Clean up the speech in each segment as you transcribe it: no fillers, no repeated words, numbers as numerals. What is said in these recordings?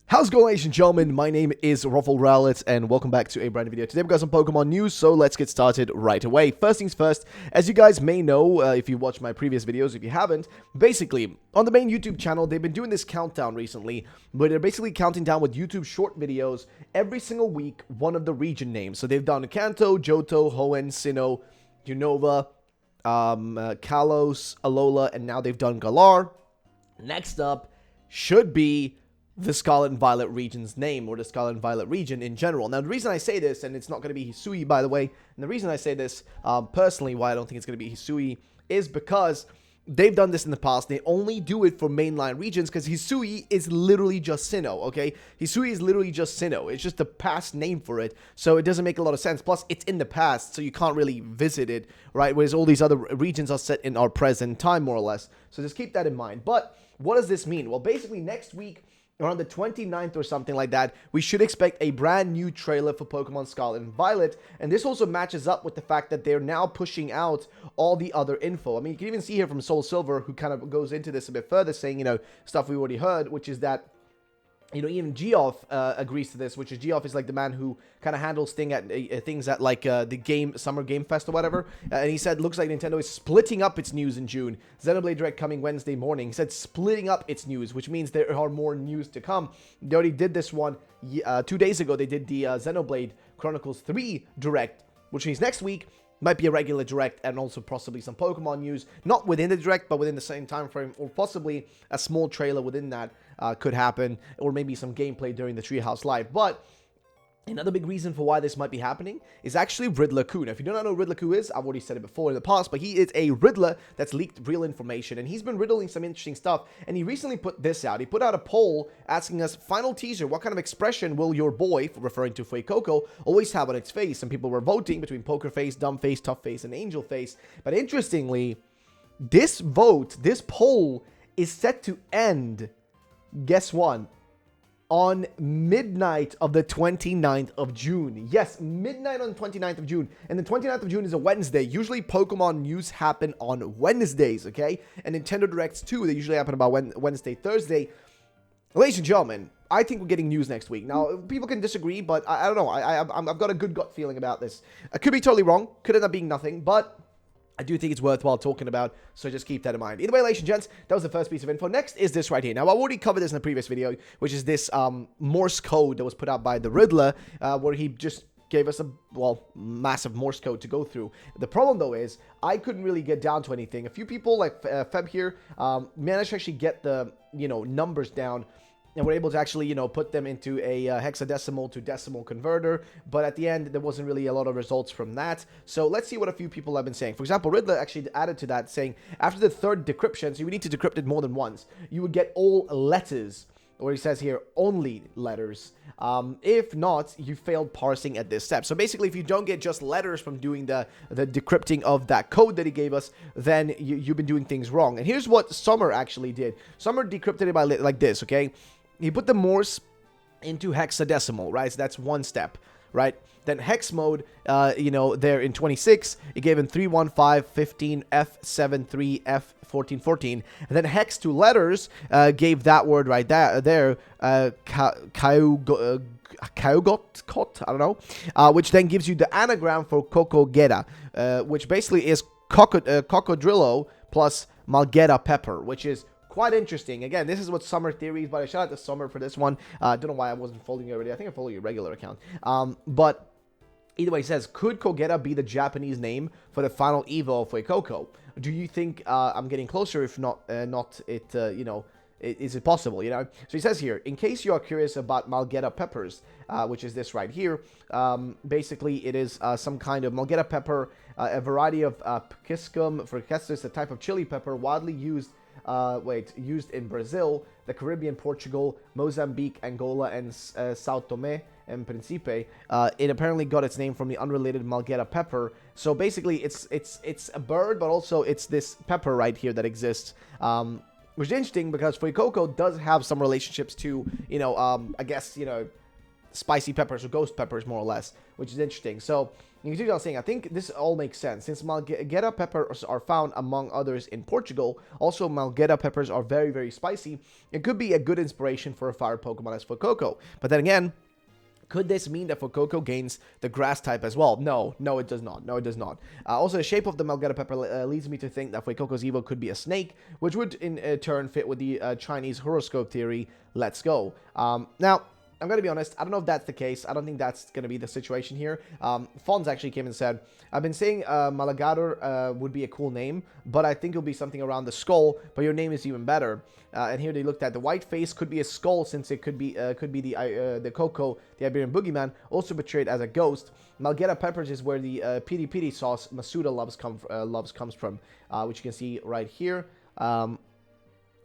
How's it going, ladies and gentlemen? My name is Scarlet, and welcome back to a brand new video. Today we've got some Pokemon news, so let's get started right away. First things first, as you guys may know, if you watched my previous videos, if you haven't, basically, on the main YouTube channel, they've been doing this countdown recently, where they're basically counting down with YouTube short videos every single week, one of the region names. So they've done Kanto, Johto, Hoenn, Sinnoh, Unova, Kalos, Alola, and now they've done Galar. Next up should be the Scarlet and Violet region's name, or the Scarlet and Violet region in general. Now, the reason I say this, and it's not going to be Hisui, by the way, and the reason I say this, personally, why I don't think it's going to be Hisui, is because they've done this in the past. They only do it for mainline regions, because Hisui is literally just Sinnoh, okay? Hisui is literally just Sinnoh. It's just the past name for it, so it doesn't make a lot of sense. Plus, it's in the past, so you can't really visit it, right? Whereas all these other regions are set in our present time, more or less. So just keep that in mind. But what does this mean? Well, basically, next week, around the 29th or something like that, we should expect a brand new trailer for Pokemon Scarlet and Violet. And this also matches up with the fact that they're now pushing out all the other info. I mean, you can even see here from Soul Silver, who kind of goes into this a bit further, saying, you know, stuff we already heard, which is that, you know, even Geoff agrees to this, which is Geoff is like the man who kind of handles things at like the Summer Game Fest or whatever. And he said, looks like Nintendo is splitting up its news in June. Xenoblade Direct coming Wednesday morning. He said splitting up its news, which means there are more news to come. They already did this one 2 days ago. They did the Xenoblade Chronicles 3 Direct, which means next week might be a regular Direct and also possibly some Pokemon news. Not within the Direct, but within the same time frame, or possibly a small trailer within that could happen, or maybe some gameplay during the Treehouse Live. But another big reason for why this might be happening is actually Riddler Coup. Now, if you don't know who Riddler Coup is, I've already said it before in the past, but he is a Riddler that's leaked real information, and he's been riddling some interesting stuff, and he recently put this out. He put out a poll asking us, final teaser, what kind of expression will your boy, referring to FUECOCO, always have on its face? And people were voting between poker face, dumb face, tough face, and angel face. But interestingly, this poll is set to end, guess what? On midnight of the 29th of June. Yes, midnight on the 29th of June. And the 29th of June is a Wednesday. Usually Pokemon news happen on Wednesdays, okay? And Nintendo Directs too, they usually happen about Wednesday, Thursday. Ladies and gentlemen, I think we're getting news next week. Now, people can disagree, but I don't know. I've got a good gut feeling about this. I could be totally wrong. Could end up being nothing, but I do think it's worthwhile talking about, so just keep that in mind. Either way, ladies and gents, that was the first piece of info. Next is this right here. Now, I already covered this in a previous video, which is this Morse code that was put out by the Riddler, where he just gave us a, massive Morse code to go through. The problem, though, is I couldn't really get down to anything. A few people, like Feb here, managed to actually get the, numbers down, and we're able to actually, put them into a hexadecimal to decimal converter. But at the end, there wasn't really a lot of results from that. So let's see what a few people have been saying. For example, Riddler actually added to that, saying, after the third decryption, so you need to decrypt it more than once, you would get all letters, or he says here, only letters. If not, you failed parsing at this step. So basically, if you don't get just letters from doing the decrypting of that code that he gave us, then you've been doing things wrong. And here's what Summer actually did. Summer decrypted it by like this, okay? He put the Morse into hexadecimal, right? So that's one step, right? Then hex mode, there in 26, it gave him 31515 F73 F1414. And then hex to letters gave that word right there, Kaugot, I don't know, which then gives you the anagram for Kokogera, which basically is Cocodrillo plus Malgera pepper, which is quite interesting. Again, this is what Summer theories, but I shout out to Summer for this one. I don't know why I wasn't following you already. I think I follow your regular account. But either way, it says, could Kogera be the Japanese name for the final Evo of FUECOCO? Do you think I'm getting closer? If not, is it possible, So he says here, in case you are curious about Malgera peppers, which is this right here, basically it is some kind of Malgera pepper, a variety of Piscum fricastus, a type of chili pepper widely used used in Brazil, the Caribbean, Portugal, Mozambique, Angola, and Sao Tome and Principe. It apparently got its name from the unrelated Malgera pepper. So basically, it's a bird, but also it's this pepper right here that exists. Which is interesting because FUECOCO does have some relationships to, I guess, spicy peppers or ghost peppers, more or less, which is interesting. So you can see what I'm saying. I think this all makes sense since Malgueta peppers are found among others in Portugal. Also, Malgueta peppers are very, very spicy. It could be a good inspiration for a fire Pokemon as FUECOCO. But then again, could this mean that FUECOCO gains the grass type as well? No, it does not. No, it does not. Also, the shape of the Malgueta pepper leads me to think that FUECOCO's Evo could be a snake, which would in turn fit with the Chinese horoscope theory. Let's go. Now, I'm going to be honest, I don't know if that's the case. I don't think that's going to be the situation here. Fonz actually came and said, I've been saying Malagador would be a cool name, but I think it'll be something around the skull, but your name is even better. And here they looked at the white face could be a skull since it could be the Coco, the Iberian boogeyman, also portrayed as a ghost. Malgueta peppers is where the piri piri sauce Masuda loves comes from, which you can see right here.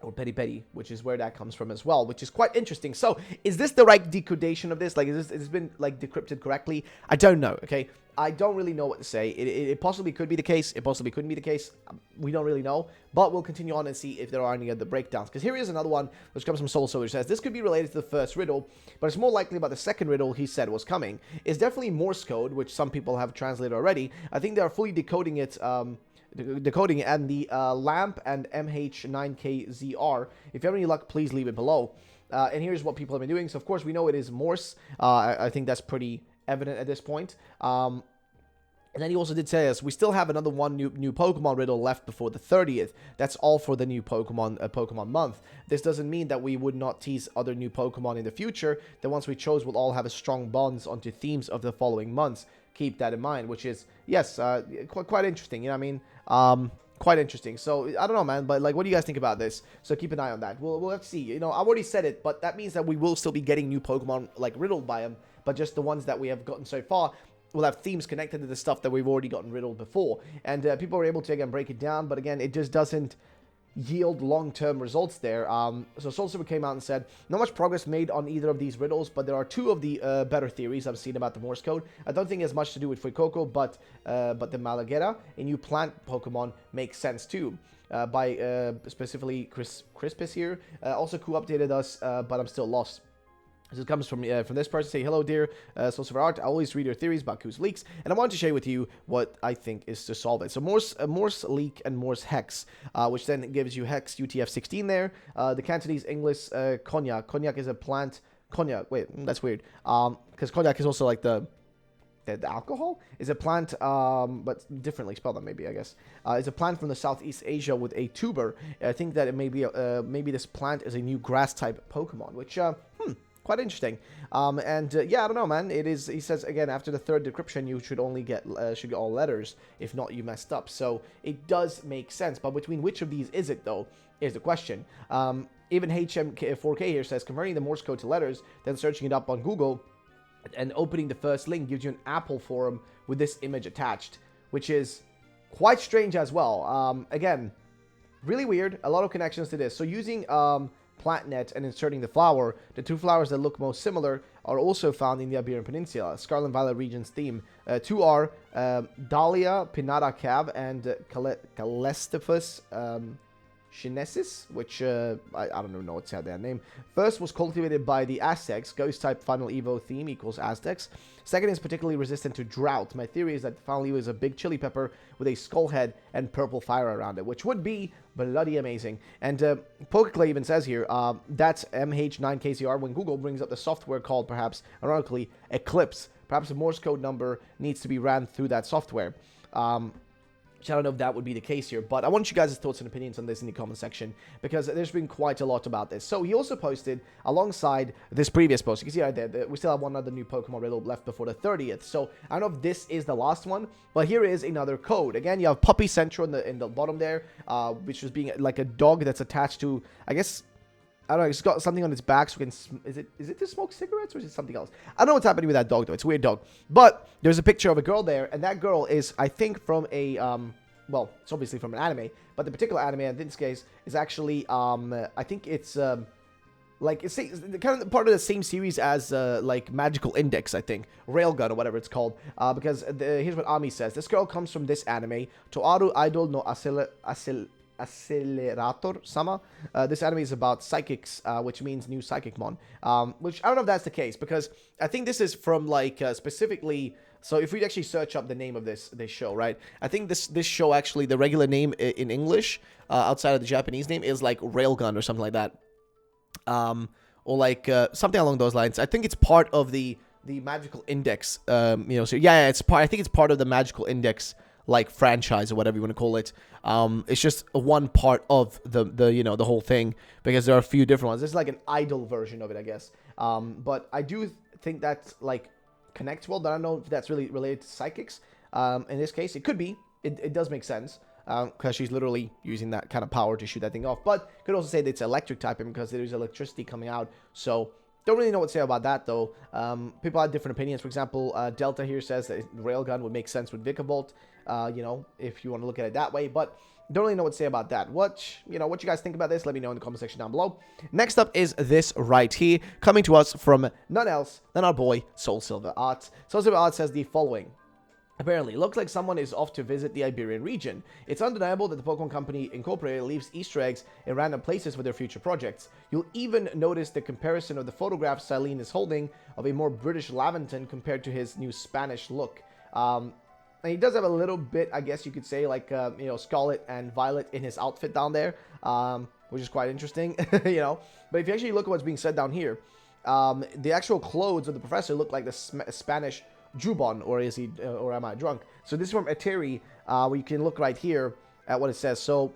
Or peri peri, which is where that comes from as well, which is quite interesting. So, is this the right decodation of this? Like, is this been like decrypted correctly? I don't know. Okay, I don't really know what to say. It possibly could be the case. It possibly couldn't be the case. We don't really know, but we'll continue on and see if there are any other breakdowns. Because here is another one which comes from Soul Soldier. Says this could be related to the first riddle, but it's more likely about the second riddle he said was coming. It's definitely Morse code, which some people have translated already. I think they are fully decoding it. Decoding it, and the lamp and MH9KZR. If you have any luck, please leave it below. And here's what people have been doing. So of course we know it is Morse. I think that's pretty evident at this point. And then he also did say us, we still have another one new Pokemon riddle left before the 30th. That's all for the new Pokemon month. This doesn't mean that we would not tease other new Pokemon in the future. The ones we chose will all have a strong bonds onto themes of the following months. Keep that in mind, which is, yes, quite interesting. You know what I mean? Quite interesting. So, I don't know, man, but, like, what do you guys think about this? So, keep an eye on that. We'll have to see. You know, I've already said it, but that means that we will still be getting new Pokemon, like, riddled by them, but just the ones that we have gotten so far will have themes connected to the stuff that we've already gotten riddled before. And people were able to, again, break it down, but, again, it just doesn't yield long-term results there. So Soul Silver came out and said, not much progress made on either of these riddles, but there are two of the better theories I've seen about the Morse code. I don't think it has much to do with FUECOCO, but the Malagueta, a new plant Pokemon, makes sense too. By specifically Crispus here. Also, Ku updated us, but I'm still lost. This comes from this person. Say, hello, dear Source of Art. I always read your theories about Ku's leaks, and I want to share with you what I think is to solve it. So Morse leak and Morse hex, which then gives you hex UTF-16 there. The Cantonese English cognac. Cognac is a plant. Cognac. Wait, that's weird. Because cognac is also like the alcohol is a plant, but differently spelled. Maybe I guess it's a plant from the Southeast Asia with a tuber. I think that it may be maybe this plant is a new grass type Pokemon, which quite interesting. Yeah, I don't know, man. It is. He says again, after the third decryption, you should only get all letters. If not, you messed up. So it does make sense. But between which of these is it though? Is the question. Even HM4K here says converting the Morse code to letters, then searching it up on Google, and opening the first link gives you an Apple forum with this image attached, which is quite strange as well. Again, really weird. A lot of connections to this. So using PlantNet and inserting the flower, the two flowers that look most similar are also found in the Iberian Peninsula, Scarlet and Violet region's theme. Two are Dahlia pinnata cab and Calestephus Chinesis, which I don't even know what's that name. First was cultivated by the Aztecs. Ghost type final Evo theme equals Aztecs. Second is particularly resistant to drought. My theory is that the final Evo is a big chili pepper with a skull head and purple fire around it, which would be bloody amazing. And Pokeclay even says here, that's MH9KCR when Google brings up the software called, perhaps, ironically, Eclipse. Perhaps a Morse code number needs to be ran through that software. I don't know if that would be the case here, but I want you guys' thoughts and opinions on this in the comment section, because there's been quite a lot about this. So he also posted, alongside this previous post, you can see right there, we still have one other new Pokemon riddle left before the 30th. So I don't know if this is the last one, but here is another code. Again, you have Puppy Central in the bottom there, which was being like a dog that's attached to, I guess, I don't know, it's got something on its back so it can, is it to smoke cigarettes or is it something else? I don't know what's happening with that dog though, it's a weird dog. But there's a picture of a girl there, and that girl is, I think, from a, well, it's obviously from an anime, but the particular anime in this case is actually, I think it's, like, it's kind of part of the same series as, like, Magical Index, I think. Railgun, or whatever it's called. Because here's what Ami says. This girl comes from this anime. Toaru idol no Accelerator-sama. This anime is about psychics, which means new Psychic-mon. Which I don't know if that's the case, because I think this is from, like, specifically... So if we actually search up the name of this show, right? I think this show, actually, the regular name in English, outside of the Japanese name, is, like, Railgun or something like that. Or, like, something along those lines. I think it's part of the Magical Index, you know, so yeah, I think it's part of the Magical Index, like, franchise or whatever you want to call it. It's just one part of the you know, the whole thing, because there are a few different ones. There's like an idol version of it, I guess. But I do think that's, like, connects well, but I don't know if that's really related to psychics. In this case, it could be. It does make sense, because she's literally using that kind of power to shoot that thing off. But could also say that it's electric typing, because there's electricity coming out. So don't really know what to say about that, though. People have different opinions. For example, Delta here says that Railgun would make sense with Vikavolt, you know, if you want to look at it that way. But don't really know what to say about that. What you guys think about this, let me know in the comment section down below. Next up is this right here, coming to us from none else than our boy Soul Silver Art. Soul Silver Art says the following. Apparently, looks like someone is off to visit the Iberian region. It's undeniable that the Pokemon Company Incorporated leaves Easter eggs in random places for their future projects. You'll even notice the comparison of the photographs Silene is holding of a more British Laventon compared to his new Spanish look. And he does have a little bit, I guess you could say, like, you know, Scarlet and Violet in his outfit down there, which is quite interesting, you know. But if you actually look at what's being said down here, the actual clothes of the professor look like the Spanish Jubon, or is he, or am I drunk? So this is from Eteri, where you can look right here at what it says. So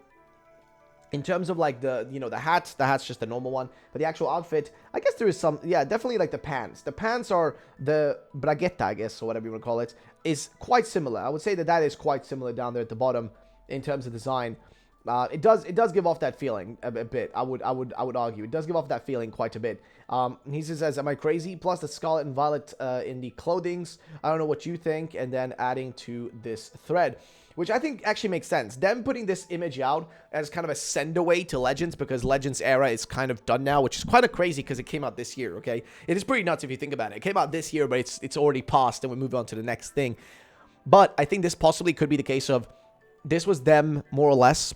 in terms of, like, the, you know, the hat's just a normal one, but the actual outfit, I guess there is some, yeah, definitely, like, the pants. The pants are the bragueta, I guess, or whatever you want to call it, is quite similar. I would say that is quite similar down there at the bottom in terms of design. It does give off that feeling a bit. I would argue it does give off that feeling quite a bit. He says, "Am I crazy?" Plus the Scarlet and Violet in the clothings. I don't know what you think. And then adding to this thread, which I think actually makes sense. Them putting this image out as kind of a send away to Legends, because Legends era is kind of done now, which is kind of crazy because it came out this year. Okay, it is pretty nuts if you think about it. It came out this year, but it's already passed, and we move on to the next thing. But I think this possibly could be the case of this was them more or less.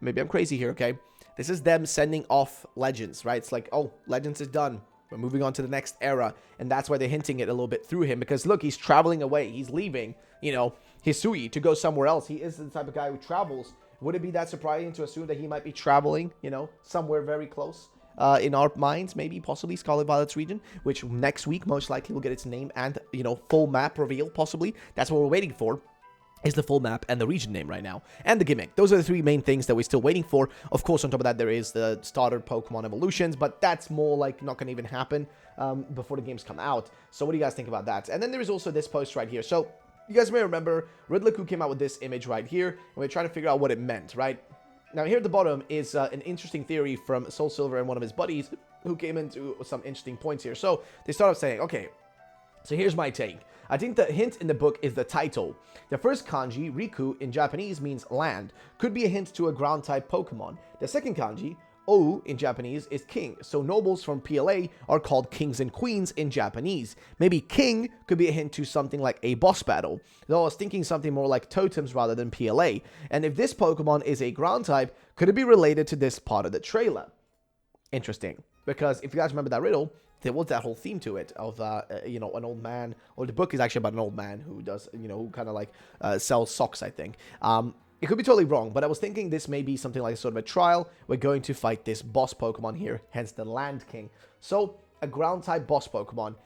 Maybe I'm crazy here, okay? This is them sending off Legends, right? It's like, oh, Legends is done. We're moving on to the next era. And that's why they're hinting it a little bit through him. Because, look, he's traveling away. He's leaving, you know, Hisui to go somewhere else. He is the type of guy who travels. Would it be that surprising to assume that he might be traveling, you know, somewhere very close? In our minds, maybe, possibly, Scarlet Violet's region, which next week, most likely, will get its name and, you know, full map reveal, possibly. That's what we're waiting for. Is the full map and the region name right now, and the gimmick. Those are the three main things that we're still waiting for. Of course, on top of that, there is the starter Pokemon evolutions, but that's more like not going to even happen before the games come out. So what do you guys think about that? And then there is also this post right here. So you guys may remember Riddleku came out with this image right here, and we're trying to figure out what it meant, right? Now here at the bottom is an interesting theory from Soul Silver and one of his buddies who came into some interesting points here. So they start off saying, okay, so here's my take. I think the hint in the book is the title. The first kanji, Riku, in Japanese means land. Could be a hint to a ground-type Pokemon. The second kanji, O, in Japanese, is king. So nobles from PLA are called kings and queens in Japanese. Maybe king could be a hint to something like a boss battle. Though I was thinking something more like totems rather than PLA. And if this Pokemon is a ground type, could it be related to this part of the trailer? Interesting. Because if you guys remember that riddle, there was that whole theme to it of, you know, an old man, or the book is actually about an old man who does, you know, who kind of like sells socks, I think. It could be totally wrong, but I was thinking this may be something like sort of a trial. We're going to fight this boss Pokemon here, hence the Land King. So, a ground-type boss Pokemon.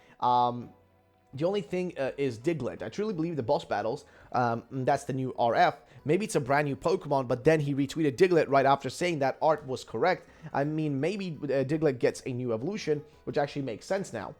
The only thing is Diglett. I truly believe the boss battles, that's the new RF. Maybe it's a brand new Pokemon, but then he retweeted Diglett right after saying that art was correct. I mean, maybe Diglett gets a new evolution, which actually makes sense now.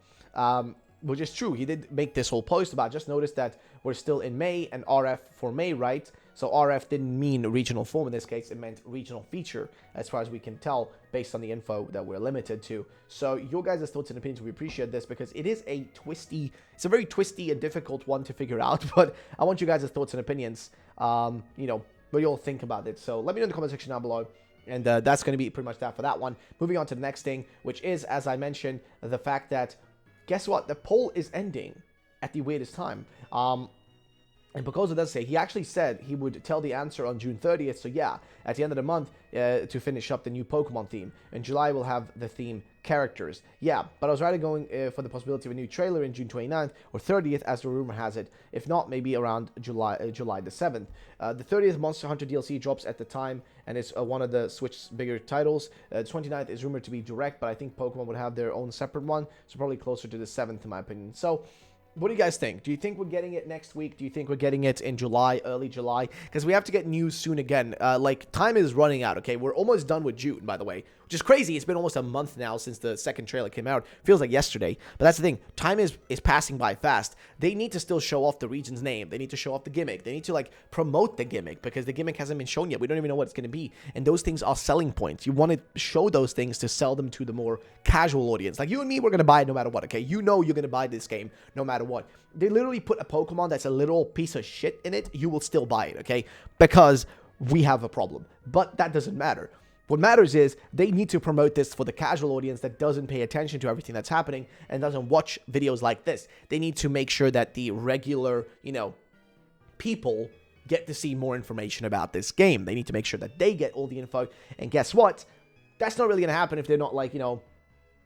Which is true. He did make this whole post about, just notice that we're still in May, and RF for May, right? So RF didn't mean regional form in this case, it meant regional feature, as far as we can tell, based on the info that we're limited to. So your guys' thoughts and opinions, we appreciate this, because it is a twisty, it's a very twisty and difficult one to figure out, but I want you guys' thoughts and opinions, you know, what you all think about it. So let me know in the comment section down below. And that's going to be pretty much that for that one. Moving on to the next thing, which is, as I mentioned, the fact that, guess what? The poll is ending at the weirdest time. And Picoso does say, he actually said he would tell the answer on June 30th. So yeah, at the end of the month, to finish up the new Pokemon theme. In July, we'll have the theme characters. Yeah, but I was rather going for the possibility of a new trailer in June 29th or 30th, as the rumor has it. If not, maybe around July the 7th. The 30th Monster Hunter DLC drops at the time, and it's one of the Switch's bigger titles. 29th is rumored to be direct, but I think Pokemon would have their own separate one, so probably closer to the 7th, in my opinion. So, what do you guys think? Do you think we're getting it next week? Do you think we're getting it in July, early July? Because we have to get news soon again. Like, time is running out, okay? We're almost done with June, by the way, which is crazy. It's been almost a month now since the second trailer came out. Feels like yesterday. But that's the thing. Time is passing by fast. They need to still show off the region's name. They need to show off the gimmick. They need to, like, promote the gimmick because the gimmick hasn't been shown yet. We don't even know what it's going to be. And those things are selling points. You want to show those things to sell them to the more casual audience. Like, you and me, we're going to buy it no matter what, okay? You know you're going to buy this game no matter what. They literally put a Pokemon that's a little piece of shit in it, you will still buy it, okay? Because we have a problem. But that doesn't matter. What matters is they need to promote this for the casual audience that doesn't pay attention to everything that's happening and doesn't watch videos like this. They need to make sure that the regular, people get to see more information about this game. They need to make sure that they get all the info. And guess what? That's not really going to happen if they're not, like,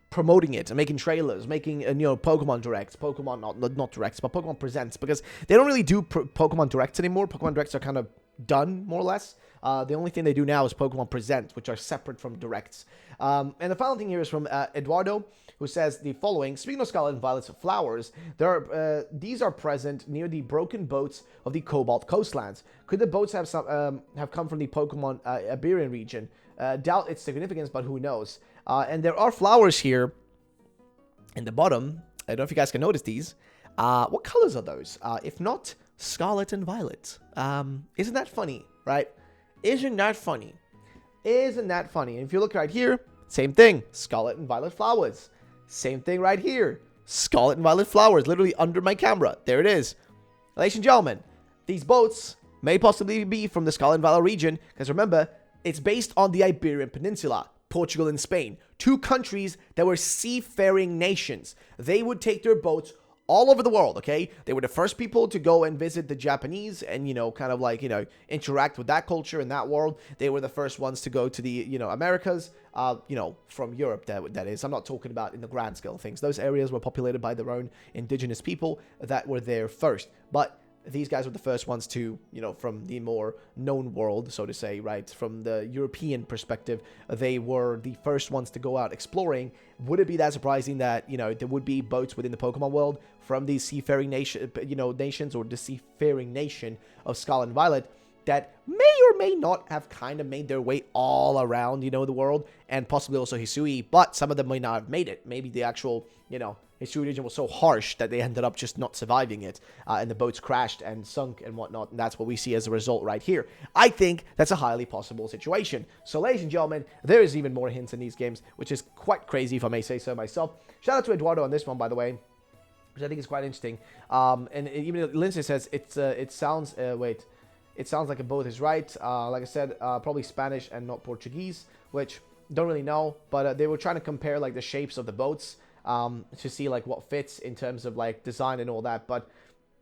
promoting it and making trailers, making Pokemon Directs, Pokemon not Directs, but Pokemon Presents, because they don't really do Pokemon Directs anymore. Pokemon Directs are kind of done, more or less. The only thing they do now is Pokemon Presents, which are separate from Directs. And the final thing here is from Eduardo, who says the following: speaking of Scarlet and Violet's flowers, these are present near the broken boats of the Cobalt coastlands. Could the boats have come from the Pokemon Iberian region? Doubt its significance, but who knows? And there are flowers here in the bottom. I don't know if you guys can notice these. What colors are those? If not, Scarlet and Violet. Isn't that funny, right? Isn't that funny? Isn't that funny? And if you look right here, same thing. Scarlet and Violet flowers. Same thing right here. Scarlet and Violet flowers, literally under my camera. There it is. Ladies and gentlemen, these boats may possibly be from the Scarlet and Violet region, because remember, it's based on the Iberian Peninsula. Portugal and Spain, two countries that were seafaring nations. They would take their boats all over the world, okay? They were the first people to go and visit the Japanese and, interact with that culture and that world. They were the first ones to go to the, Americas, from Europe, that is. I'm not talking about in the grand scale of things. Those areas were populated by their own indigenous people that were there first. But these guys were the first ones to, from the more known world, so to say, right? From the European perspective, they were the first ones to go out exploring. Would it be that surprising that, there would be boats within the Pokemon world from these seafaring nations, or the seafaring nation of Scarlet and Violet, that may or may not have kind of made their way all around, the world, and possibly also Hisui, but some of them may not have made it. Maybe the actual, Hisui region was so harsh that they ended up just not surviving it, and the boats crashed and sunk and whatnot, and that's what we see as a result right here. I think that's a highly possible situation. So, ladies and gentlemen, there is even more hints in these games, which is quite crazy, if I may say so myself. Shout out to Eduardo on this one, by the way, which I think is quite interesting. And even Lindsay says it sounds like a boat is right. Like I said, probably Spanish and not Portuguese, which don't really know, but they were trying to compare like the shapes of the boats to see like what fits in terms of like design and all that. But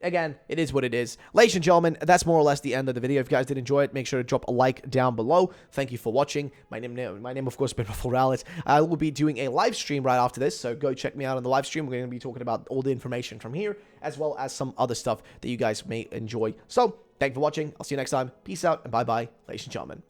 again, it is what it is. Ladies and gentlemen, that's more or less the end of the video. If you guys did enjoy it, make sure to drop a like down below. Thank you for watching. My name of course, has been Scarlet. I will be doing a live stream right after this, so go check me out on the live stream. We're going to be talking about all the information from here, as well as some other stuff that you guys may enjoy. So, thank you for watching. I'll see you next time. Peace out, and bye-bye, ladies and gentlemen.